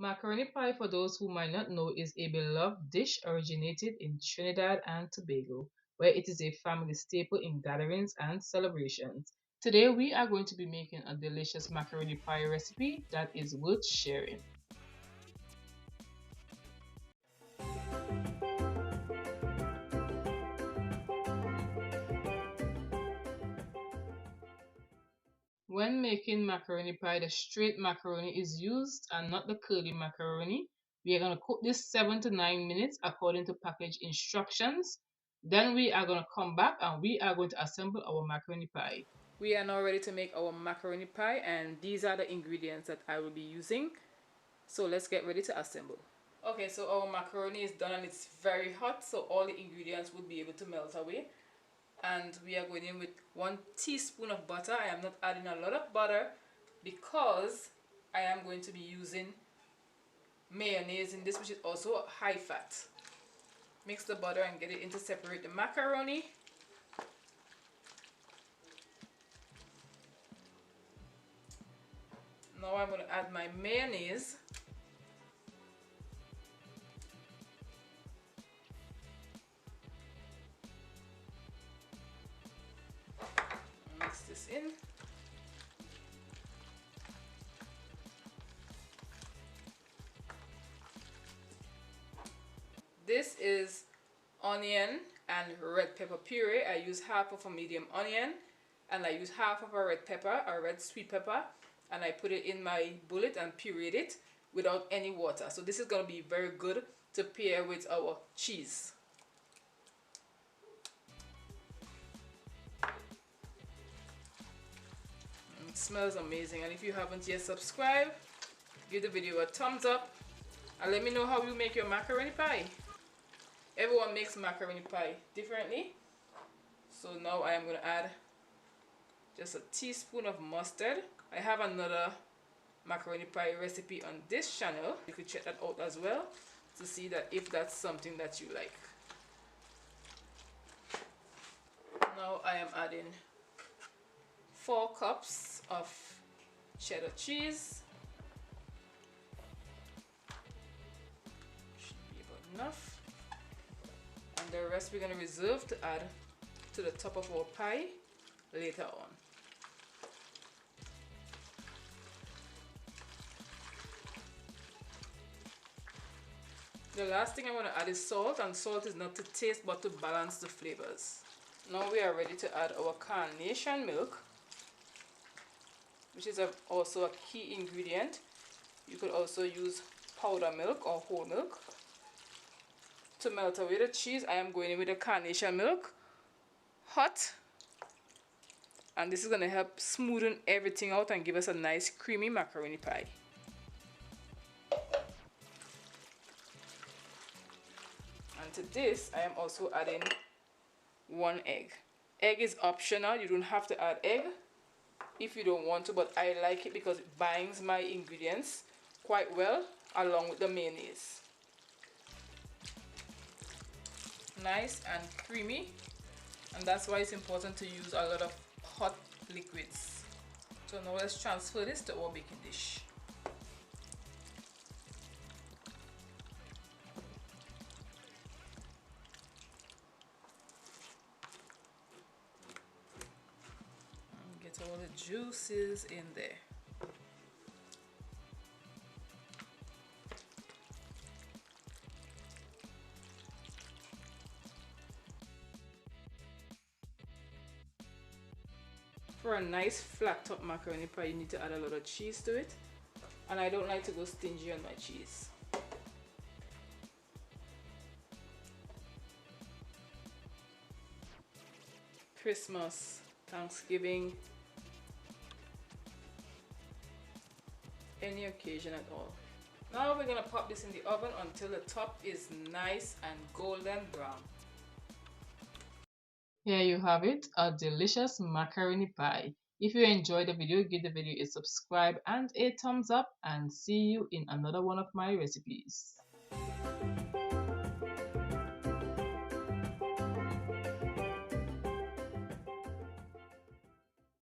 Macaroni pie, for those who might not know, is a beloved dish originated in Trinidad and Tobago, where it is a family staple in gatherings and celebrations. Today we are going to be making a delicious macaroni pie recipe that is worth sharing. When making macaroni pie, the straight macaroni is used and not the curly macaroni. We are going to cook this 7 to 9 minutes according to package instructions. Then we are going to come back and we are going to assemble our macaroni pie. We are now ready to make our macaroni pie, and these are the ingredients that I will be using. So let's get ready to assemble. Okay, so our macaroni is done and it's very hot, so all the ingredients will be able to melt away. And we are going in with 1 teaspoon of butter. I am not adding a lot of butter because I am going to be using mayonnaise in this, which is also high fat. Mix the butter and get it in to separate the macaroni. Now I'm going to add my mayonnaise. Mix this in. This is onion and red pepper puree. I use half of a medium onion and I use half of a red pepper, a red sweet pepper, and I put it in my bullet and pureed it without any water. So this is going to be very good to pair with our cheese. It smells amazing, and if you haven't yet subscribed, give the video a thumbs up and let me know how you make your macaroni pie. Everyone makes macaroni pie differently. So now I am going to add just a teaspoon of mustard. I have another macaroni pie recipe on this channel. You could check that out as well to see that if that's something that you like. Now I am adding 4 cups of cheddar cheese. Should be about enough. And the rest we're going to reserve to add to the top of our pie later on. The last thing I want to add is salt, and salt is not to taste but to balance the flavors. Now we are ready to add our carnation milk, which is also a key ingredient. You could also use powder milk or whole milk. To melt away the cheese, I am going in with the carnation milk, hot, and this is going to help smoothen everything out and give us a nice creamy macaroni pie. And to this, I am also adding 1 egg. Egg is optional, you don't have to add egg if you don't want to, but I like it because it binds my ingredients quite well along with the mayonnaise. Nice and creamy, and that's why it's important to use a lot of hot liquids. So now let's transfer this to our baking dish. And get all the juices in there. For a nice flat top macaroni pie, you need to add a lot of cheese to it, and I don't like to go stingy on my cheese. Christmas, Thanksgiving, any occasion at all. Now we're going to pop this in the oven until the top is nice and golden brown. Here you have it, a delicious macaroni pie. If you enjoyed the video, give the video a subscribe and a thumbs up, and see you in another one of my recipes.